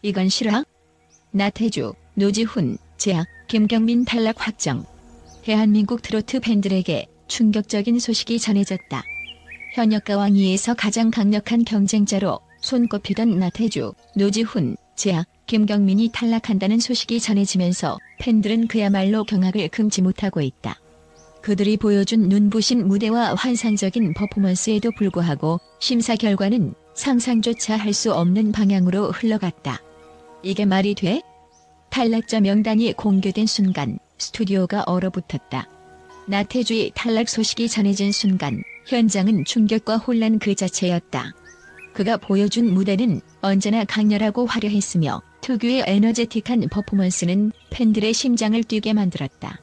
이건 실화? 나태주, 노지훈, 제약, 김경민 탈락 확정. 대한민국 트로트 팬들에게 충격적인 소식이 전해졌다. 현역과 왕위에서 가장 강력한 경쟁자로 손꼽히던 나태주, 노지훈, 제약, 김경민이 탈락한다는 소식이 전해지면서 팬들은 그야말로 경악을 금치 못하고 있다. 그들이 보여준 눈부신 무대와 환상적인 퍼포먼스에도 불구하고 심사 결과는 상상조차 할 수 없는 방향으로 흘러갔다. 이게 말이 돼? 탈락자 명단이 공개된 순간 스튜디오가 얼어붙었다. 나태주의 탈락 소식이 전해진 순간 현장은 충격과 혼란 그 자체였다. 그가 보여준 무대는 언제나 강렬하고 화려했으며 특유의 에너제틱한 퍼포먼스는 팬들의 심장을 뛰게 만들었다.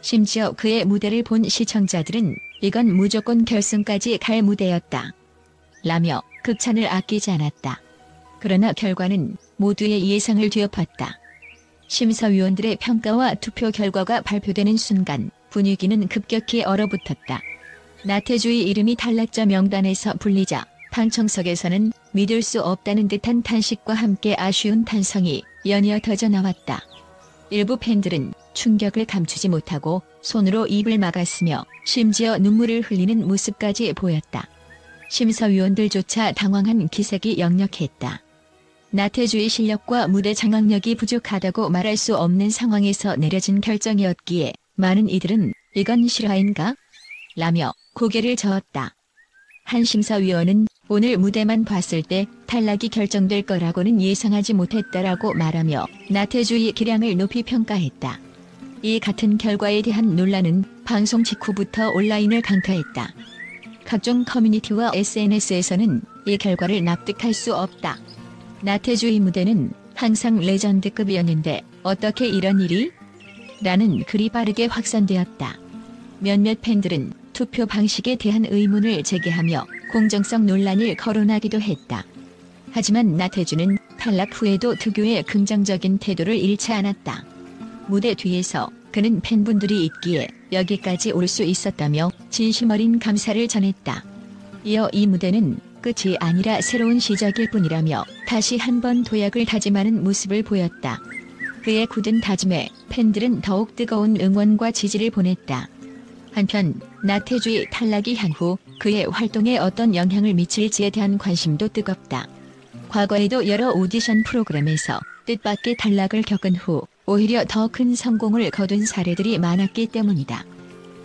심지어 그의 무대를 본 시청자들은 이건 무조건 결승까지 갈 무대였다 라며 극찬을 아끼지 않았다. 그러나 결과는 모두의 예상을 뒤엎었다. 심사위원들의 평가와 투표 결과가 발표되는 순간 분위기는 급격히 얼어붙었다. 나태주의 이름이 탈락자 명단에서 불리자 방청석에서는 믿을 수 없다는 듯한 탄식과 함께 아쉬운 탄성이 연이어 터져나왔다. 일부 팬들은 충격을 감추지 못하고 손으로 입을 막았으며 심지어 눈물을 흘리는 모습까지 보였다. 심사위원들조차 당황한 기색이 역력했다. 나태주의 실력과 무대 장악력이 부족하다고 말할 수 없는 상황에서 내려진 결정이었기에 많은 이들은 이건 실화인가? 라며 고개를 저었다. 한 심사위원은 오늘 무대만 봤을 때 탈락이 결정될 거라고는 예상하지 못했다라고 말하며 나태주의 기량을 높이 평가했다. 이 같은 결과에 대한 논란은 방송 직후부터 온라인을 강타했다. 각종 커뮤니티와 SNS에서는 이 결과를 납득할 수 없다. 나태주의 무대는 항상 레전드급이었는데 어떻게 이런 일이? 라는 글이 빠르게 확산되었다. 몇몇 팬들은 투표 방식에 대한 의문을 제기하며 공정성 논란을 거론하기도 했다. 하지만 나태주는 탈락 후에도 특유의 긍정적인 태도를 잃지 않았다. 무대 뒤에서 그는 팬분들이 있기에 여기까지 올 수 있었다며 진심 어린 감사를 전했다. 이어 이 무대는 끝이 아니라 새로운 시작일 뿐이라며 다시 한번 도약을 다짐하는 모습을 보였다. 그의 굳은 다짐에 팬들은 더욱 뜨거운 응원과 지지를 보냈다. 한편 나태주의 탈락이 향후 그의 활동에 어떤 영향을 미칠지에 대한 관심도 뜨겁다. 과거에도 여러 오디션 프로그램에서 뜻밖의 탈락을 겪은 후 오히려 더 큰 성공을 거둔 사례들이 많았기 때문이다.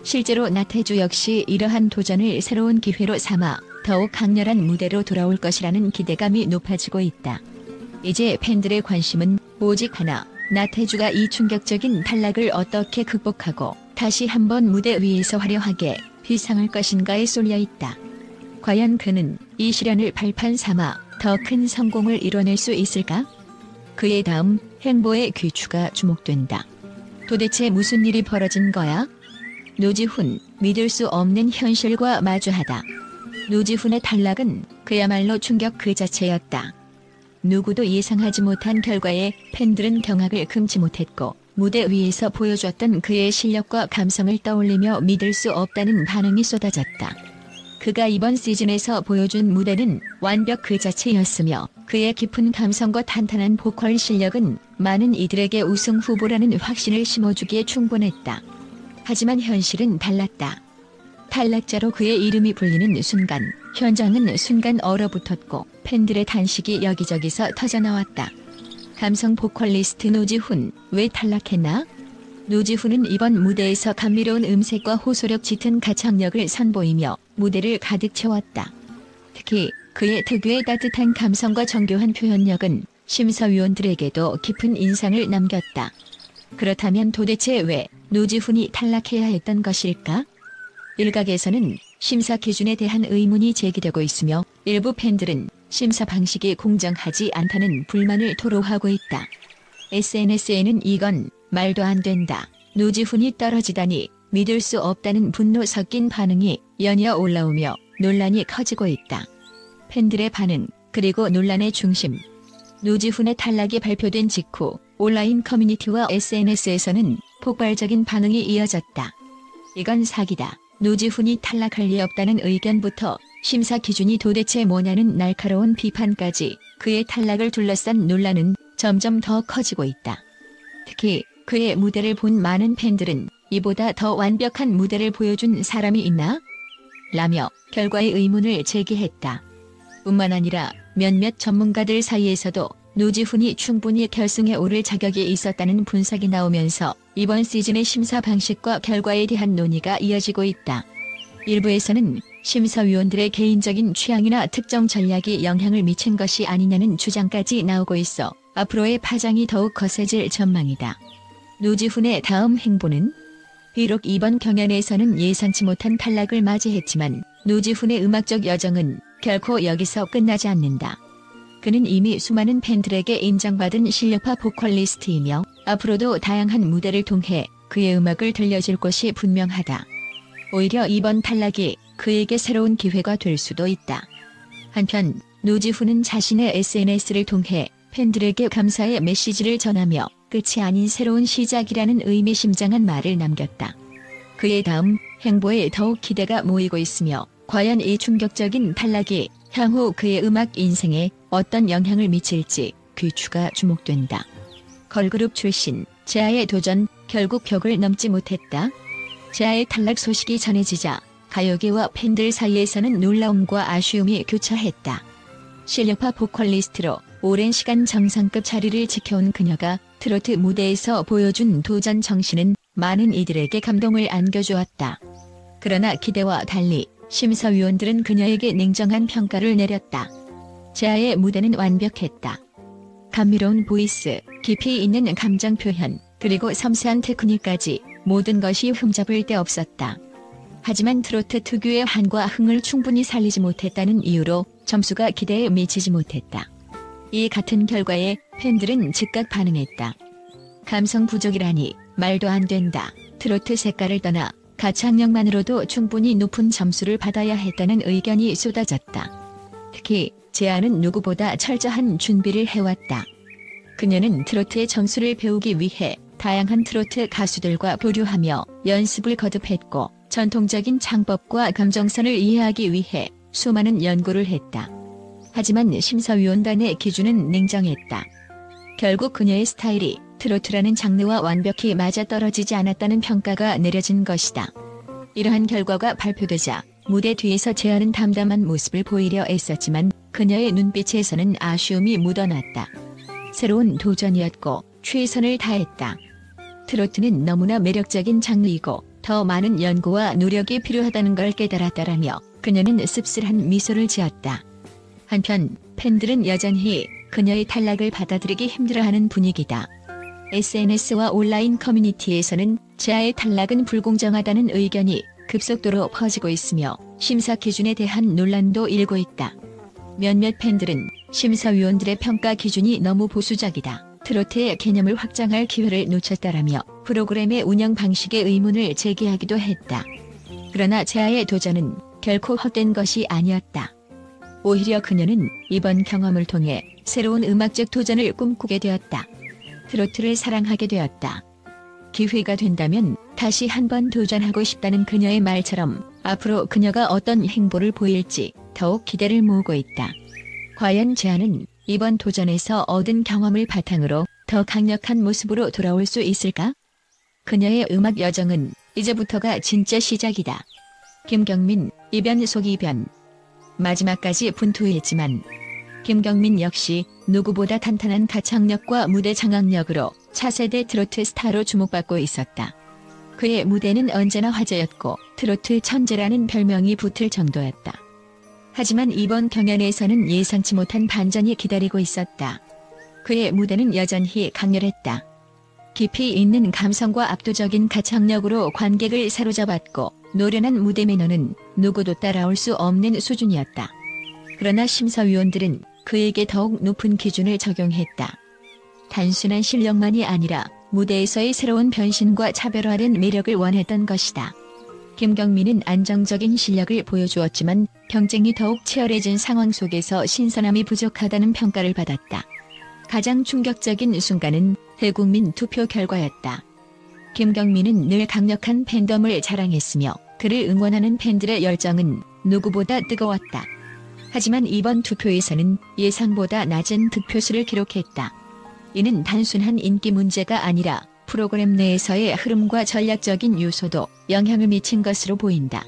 실제로 나태주 역시 이러한 도전을 새로운 기회로 삼아 더욱 강렬한 무대로 돌아올 것이라는 기대감이 높아지고 있다. 이제 팬들의 관심은 오직 하나, 나태주가 이 충격적인 탈락을 어떻게 극복하고 다시 한번 무대 위에서 화려하게 비상할 것인가에 쏠려 있다. 과연 그는 이 시련을 발판 삼아 더 큰 성공을 이뤄낼 수 있을까? 그의 다음 행보의 귀추가 주목된다. 도대체 무슨 일이 벌어진 거야? 노지훈, 믿을 수 없는 현실과 마주하다. 노지훈의 탈락은 그야말로 충격 그 자체였다. 누구도 예상하지 못한 결과에 팬들은 경악을 금치 못했고 무대 위에서 보여줬던 그의 실력과 감성을 떠올리며 믿을 수 없다는 반응이 쏟아졌다. 그가 이번 시즌에서 보여준 무대는 완벽 그 자체였으며 그의 깊은 감성과 탄탄한 보컬 실력은 많은 이들에게 우승 후보라는 확신을 심어주기에 충분했다. 하지만 현실은 달랐다. 탈락자로 그의 이름이 불리는 순간 현장은 순간 얼어붙었고 팬들의 탄식이 여기저기서 터져나왔다. 감성 보컬리스트 노지훈, 왜 탈락했나? 노지훈은 이번 무대에서 감미로운 음색과 호소력 짙은 가창력을 선보이며 무대를 가득 채웠다. 특히 그의 특유의 따뜻한 감성과 정교한 표현력은 심사위원들에게도 깊은 인상을 남겼다. 그렇다면 도대체 왜 노지훈이 탈락해야 했던 것일까? 일각에서는 심사 기준에 대한 의문이 제기되고 있으며 일부 팬들은 심사 방식이 공정하지 않다는 불만을 토로하고 있다. SNS에는 이건 말도 안 된다. 노지훈이 떨어지다니 믿을 수 없다는 분노 섞인 반응이 연이어 올라오며 논란이 커지고 있다. 팬들의 반응, 그리고 논란의 중심. 노지훈의 탈락이 발표된 직후 온라인 커뮤니티와 SNS에서는 폭발적인 반응이 이어졌다. 이건 사기다. 노지훈이 탈락할 리 없다는 의견부터 심사 기준이 도대체 뭐냐는 날카로운 비판까지 그의 탈락을 둘러싼 논란은 점점 더 커지고 있다. 특히 그의 무대를 본 많은 팬들은 이보다 더 완벽한 무대를 보여준 사람이 있나? 라며 결과에 의문을 제기했다. 뿐만 아니라 몇몇 전문가들 사이에서도 노지훈이 충분히 결승에 오를 자격이 있었다는 분석이 나오면서 이번 시즌의 심사 방식과 결과에 대한 논의가 이어지고 있다. 일부에서는 심사위원들의 개인적인 취향이나 특정 전략이 영향을 미친 것이 아니냐는 주장까지 나오고 있어 앞으로의 파장이 더욱 거세질 전망이다. 노지훈의 다음 행보는? 비록 이번 경연에서는 예상치 못한 탈락을 맞이했지만 노지훈의 음악적 여정은 결코 여기서 끝나지 않는다. 그는 이미 수많은 팬들에게 인정받은 실력파 보컬리스트이며 앞으로도 다양한 무대를 통해 그의 음악을 들려줄 것이 분명하다. 오히려 이번 탈락이 그에게 새로운 기회가 될 수도 있다. 한편 노지훈은 자신의 SNS를 통해 팬들에게 감사의 메시지를 전하며 끝이 아닌 새로운 시작이라는 의미심장한 말을 남겼다. 그의 다음 행보에 더욱 기대가 모이고 있으며 과연 이 충격적인 탈락이 향후 그의 음악 인생에 어떤 영향을 미칠지 귀추가 주목된다. 걸그룹 출신 재하의 도전 결국 벽을 넘지 못했다. 재하의 탈락 소식이 전해지자 가요계와 팬들 사이에서는 놀라움과 아쉬움이 교차했다. 실력파 보컬리스트로 오랜 시간 정상급 자리를 지켜온 그녀가 트로트 무대에서 보여준 도전 정신은 많은 이들에게 감동을 안겨주었다. 그러나 기대와 달리 심사위원들은 그녀에게 냉정한 평가를 내렸다. 재하의 무대는 완벽했다. 감미로운 보이스, 깊이 있는 감정 표현, 그리고 섬세한 테크닉까지 모든 것이 흠잡을 데 없었다. 하지만 트로트 특유의 한과 흥을 충분히 살리지 못했다는 이유로 점수가 기대에 미치지 못했다. 이 같은 결과에 팬들은 즉각 반응했다. 감성 부족이라니 말도 안 된다. 트로트 색깔을 떠나 가창력만으로도 충분히 높은 점수를 받아야 했다는 의견이 쏟아졌다. 특히 재하는 누구보다 철저한 준비를 해왔다. 그녀는 트로트의 점수를 배우기 위해 다양한 트로트 가수들과 교류하며 연습을 거듭했고 전통적인 창법과 감정선을 이해하기 위해 수많은 연구를 했다. 하지만 심사위원단의 기준은 냉정했다. 결국 그녀의 스타일이 트로트라는 장르와 완벽히 맞아떨어지지 않았다는 평가가 내려진 것이다. 이러한 결과가 발표되자 무대 뒤에서 재하는 담담한 모습을 보이려 애썼지만 그녀의 눈빛에서는 아쉬움이 묻어났다. 새로운 도전이었고 최선을 다했다. 트로트는 너무나 매력적인 장르이고 더 많은 연구와 노력이 필요하다는 걸 깨달았다라며 그녀는 씁쓸한 미소를 지었다. 한편 팬들은 여전히 그녀의 탈락을 받아들이기 힘들어하는 분위기다. SNS와 온라인 커뮤니티에서는 재하의 탈락은 불공정하다는 의견이 급속도로 퍼지고 있으며 심사 기준에 대한 논란도 일고 있다. 몇몇 팬들은 심사위원들의 평가 기준이 너무 보수적이다. 트로트의 개념을 확장할 기회를 놓쳤다라며 프로그램의 운영 방식에 의문을 제기하기도 했다. 그러나 재하의 도전은 결코 헛된 것이 아니었다. 오히려 그녀는 이번 경험을 통해 새로운 음악적 도전을 꿈꾸게 되었다. 트로트를 사랑하게 되었다. 기회가 된다면 다시 한번 도전하고 싶다는 그녀의 말처럼 앞으로 그녀가 어떤 행보를 보일지 더욱 기대를 모으고 있다. 과연 재하는 이번 도전에서 얻은 경험을 바탕으로 더 강력한 모습으로 돌아올 수 있을까? 그녀의 음악 여정은 이제부터가 진짜 시작이다. 김경민, 이변 속 이변. 마지막까지 분투했지만 김경민 역시 누구보다 탄탄한 가창력과 무대 장악력으로 차세대 트로트 스타로 주목받고 있었다. 그의 무대는 언제나 화제였고 트로트 천재라는 별명이 붙을 정도였다. 하지만 이번 경연에서는 예상치 못한 반전이 기다리고 있었다. 그의 무대는 여전히 강렬했다. 깊이 있는 감성과 압도적인 가창력으로 관객을 사로잡았고 노련한 무대 매너는 누구도 따라올 수 없는 수준이었다. 그러나 심사위원들은 그에게 더욱 높은 기준을 적용했다. 단순한 실력만이 아니라 무대에서의 새로운 변신과 차별화된 매력을 원했던 것이다. 김경민은 안정적인 실력을 보여주었지만 경쟁이 더욱 치열해진 상황 속에서 신선함이 부족하다는 평가를 받았다. 가장 충격적인 순간은 대국민 투표 결과였다. 김경민은 늘 강력한 팬덤을 자랑했으며 그를 응원하는 팬들의 열정은 누구보다 뜨거웠다. 하지만 이번 투표에서는 예상보다 낮은 득표수를 기록했다. 이는 단순한 인기 문제가 아니라 프로그램 내에서의 흐름과 전략적인 요소도 영향을 미친 것으로 보인다.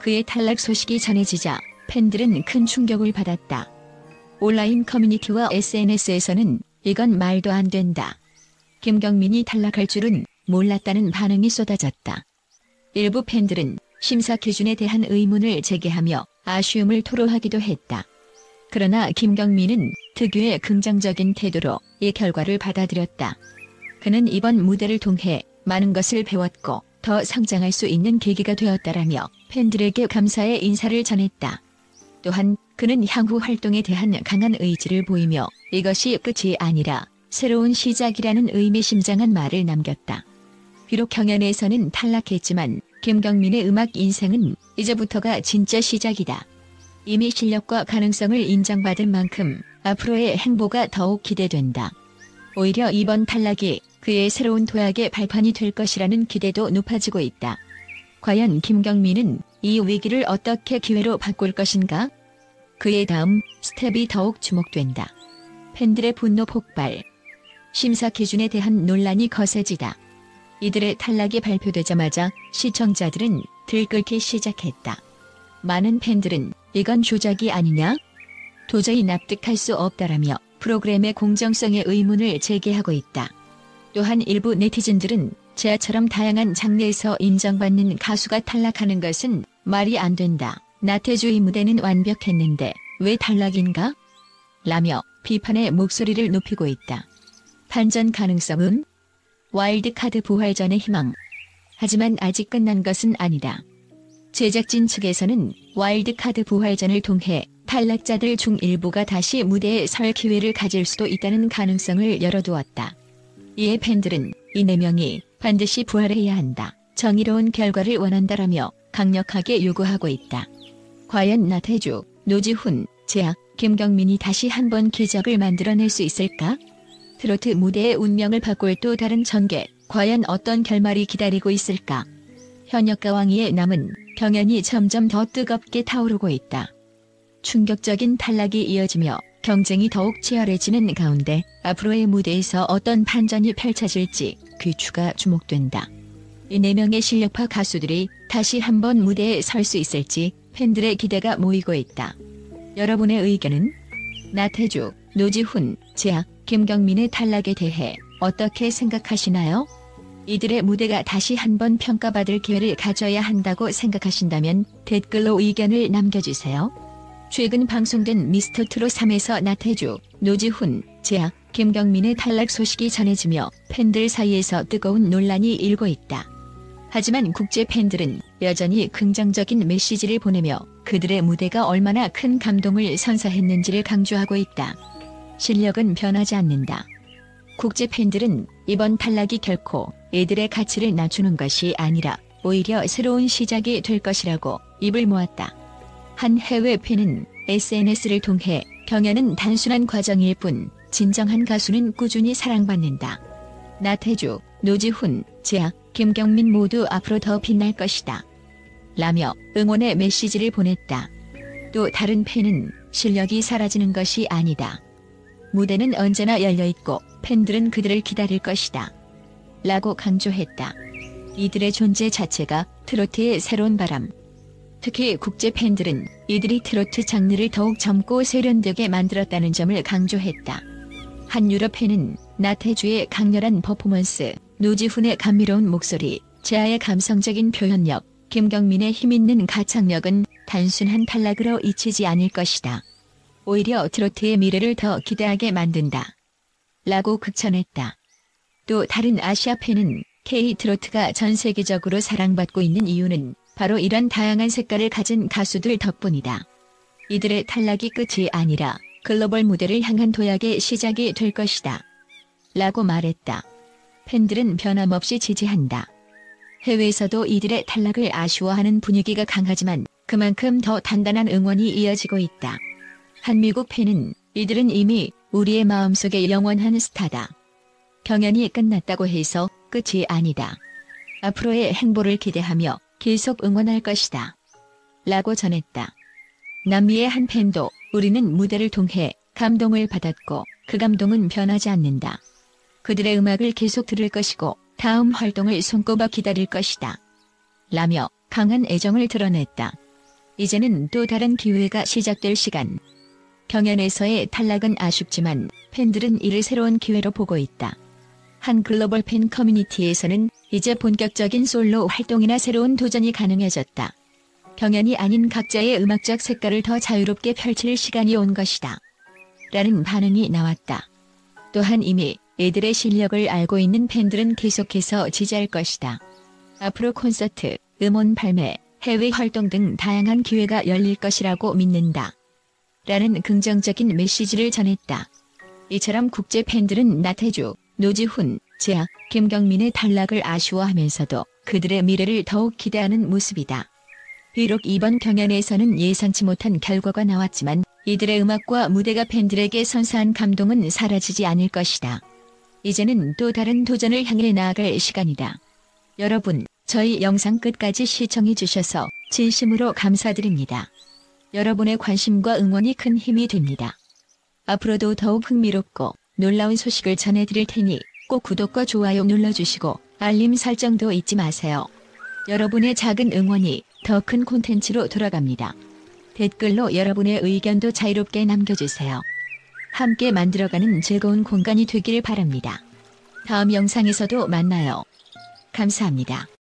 그의 탈락 소식이 전해지자 팬들은 큰 충격을 받았다. 온라인 커뮤니티와 SNS에서는 이건 말도 안 된다. 김경민이 탈락할 줄은 몰랐다는 반응이 쏟아졌다. 일부 팬들은 심사 기준에 대한 의문을 제기하며 아쉬움을 토로하기도 했다. 그러나 김경민은 특유의 긍정적인 태도로 이 결과를 받아들였다. 그는 이번 무대를 통해 많은 것을 배웠고 더 성장할 수 있는 계기가 되었다라며 팬들에게 감사의 인사를 전했다. 또한 그는 향후 활동에 대한 강한 의지를 보이며 이것이 끝이 아니라 새로운 시작이라는 의미심장한 말을 남겼다. 비록 경연에서는 탈락했지만 김경민의 음악 인생은 이제부터가 진짜 시작이다. 이미 실력과 가능성을 인정받을 만큼 앞으로의 행보가 더욱 기대된다. 오히려 이번 탈락이 그의 새로운 도약의 발판이 될 것이라는 기대도 높아지고 있다. 과연 김경민은 이 위기를 어떻게 기회로 바꿀 것인가? 그의 다음 스텝이 더욱 주목된다. 팬들의 분노 폭발. 심사 기준에 대한 논란이 거세지다. 이들의 탈락이 발표되자마자 시청자들은 들끓기 시작했다. 많은 팬들은 이건 조작이 아니냐? 도저히 납득할 수 없다라며 프로그램의 공정성에 의문을 제기하고 있다. 또한 일부 네티즌들은 제아처럼 다양한 장르에서 인정받는 가수가 탈락하는 것은 말이 안 된다. 나태주의 무대는 완벽했는데 왜 탈락인가? 라며 비판의 목소리를 높이고 있다. 반전 가능성은? 와일드카드 부활전의 희망. 하지만 아직 끝난 것은 아니다. 제작진 측에서는 와일드카드 부활전을 통해 탈락자들 중 일부가 다시 무대에 설 기회를 가질 수도 있다는 가능성을 열어두었다. 이에 팬들은 이 4명이 반드시 부활해야 한다. 정의로운 결과를 원한다라며 강력하게 요구하고 있다. 과연 나태주, 노지훈, 재학, 김경민이 다시 한번 기적을 만들어낼 수 있을까? 트로트 무대의 운명을 바꿀 또 다른 전개, 과연 어떤 결말이 기다리고 있을까? 현역과 왕위의 남은 경연이 점점 더 뜨겁게 타오르고 있다. 충격적인 탈락이 이어지며 경쟁이 더욱 치열해지는 가운데 앞으로의 무대에서 어떤 반전이 펼쳐질지 귀추가 주목된다. 이 4명의 실력파 가수들이 다시 한번 무대에 설 수 있을지 팬들의 기대가 모이고 있다. 여러분의 의견은? 나태주, 노지훈, 재학, 김경민의 탈락에 대해 어떻게 생각하시나요? 이들의 무대가 다시 한번 평가받을 기회를 가져야 한다고 생각하신다면 댓글로 의견을 남겨주세요. 최근 방송된 미스터트롯 3에서 나태주, 노지훈, 재학, 김경민의 탈락 소식이 전해지며 팬들 사이에서 뜨거운 논란이 일고 있다. 하지만 국제 팬들은 여전히 긍정적인 메시지를 보내며 그들의 무대가 얼마나 큰 감동을 선사했는지를 강조하고 있다. 실력은 변하지 않는다. 국제 팬들은 이번 탈락이 결코 이들의 가치를 낮추는 것이 아니라 오히려 새로운 시작이 될 것이라고 입을 모았다. 한 해외 팬은 SNS를 통해 경연은 단순한 과정일 뿐 진정한 가수는 꾸준히 사랑받는다. 나태주, 노지훈, 재학, 김경민 모두 앞으로 더 빛날 것이다. 라며 응원의 메시지를 보냈다. 또 다른 팬은 실력이 사라지는 것이 아니다. 무대는 언제나 열려있고 팬들은 그들을 기다릴 것이다. 라고 강조했다. 이들의 존재 자체가 트로트의 새로운 바람. 특히 국제 팬들은 이들이 트로트 장르를 더욱 젊고 세련되게 만들었다는 점을 강조했다. 한 유럽 팬은 나태주의 강렬한 퍼포먼스, 노지훈의 감미로운 목소리, 재하의 감성적인 표현력, 김경민의 힘있는 가창력은 단순한 탈락으로 잊히지 않을 것이다. 오히려 트로트의 미래를 더 기대하게 만든다. 라고 극찬했다. 또 다른 아시아 팬은 K-트로트가 전 세계적으로 사랑받고 있는 이유는 바로 이런 다양한 색깔을 가진 가수들 덕분이다. 이들의 탈락이 끝이 아니라 글로벌 무대를 향한 도약의 시작이 될 것이다. 라고 말했다. 팬들은 변함없이 지지한다. 해외에서도 이들의 탈락을 아쉬워하는 분위기가 강하지만 그만큼 더 단단한 응원이 이어지고 있다. 한 미국 팬은 이들은 이미 우리의 마음속에 영원한 스타다. 경연이 끝났다고 해서 끝이 아니다. 앞으로의 행보를 기대하며 계속 응원할 것이다. 라고 전했다. 남미의 한 팬도 우리는 무대를 통해 감동을 받았고 그 감동은 변하지 않는다. 그들의 음악을 계속 들을 것이고 다음 활동을 손꼽아 기다릴 것이다. 라며 강한 애정을 드러냈다. 이제는 또 다른 기회가 시작될 시간. 경연에서의 탈락은 아쉽지만 팬들은 이를 새로운 기회로 보고 있다. 한 글로벌 팬 커뮤니티에서는 이제 본격적인 솔로 활동이나 새로운 도전이 가능해졌다. 경연이 아닌 각자의 음악적 색깔을 더 자유롭게 펼칠 시간이 온 것이다. 라는 반응이 나왔다. 또한 이미 이들의 실력을 알고 있는 팬들은 계속해서 지지할 것이다. 앞으로 콘서트, 음원 발매, 해외 활동 등 다양한 기회가 열릴 것이라고 믿는다. 라는 긍정적인 메시지를 전했다. 이처럼 국제 팬들은 나태주, 노지훈, 재학, 김경민의 탈락을 아쉬워하면서도 그들의 미래를 더욱 기대하는 모습이다. 비록 이번 경연에서는 예상치 못한 결과가 나왔지만 이들의 음악과 무대가 팬들에게 선사한 감동은 사라지지 않을 것이다. 이제는 또 다른 도전을 향해 나아갈 시간이다. 여러분, 저희 영상 끝까지 시청해주셔서 진심으로 감사드립니다. 여러분의 관심과 응원이 큰 힘이 됩니다. 앞으로도 더욱 흥미롭고 놀라운 소식을 전해드릴 테니 꼭 구독과 좋아요 눌러주시고 알림 설정도 잊지 마세요. 여러분의 작은 응원이 더 큰 콘텐츠로 돌아갑니다. 댓글로 여러분의 의견도 자유롭게 남겨주세요. 함께 만들어가는 즐거운 공간이 되길 바랍니다. 다음 영상에서도 만나요. 감사합니다.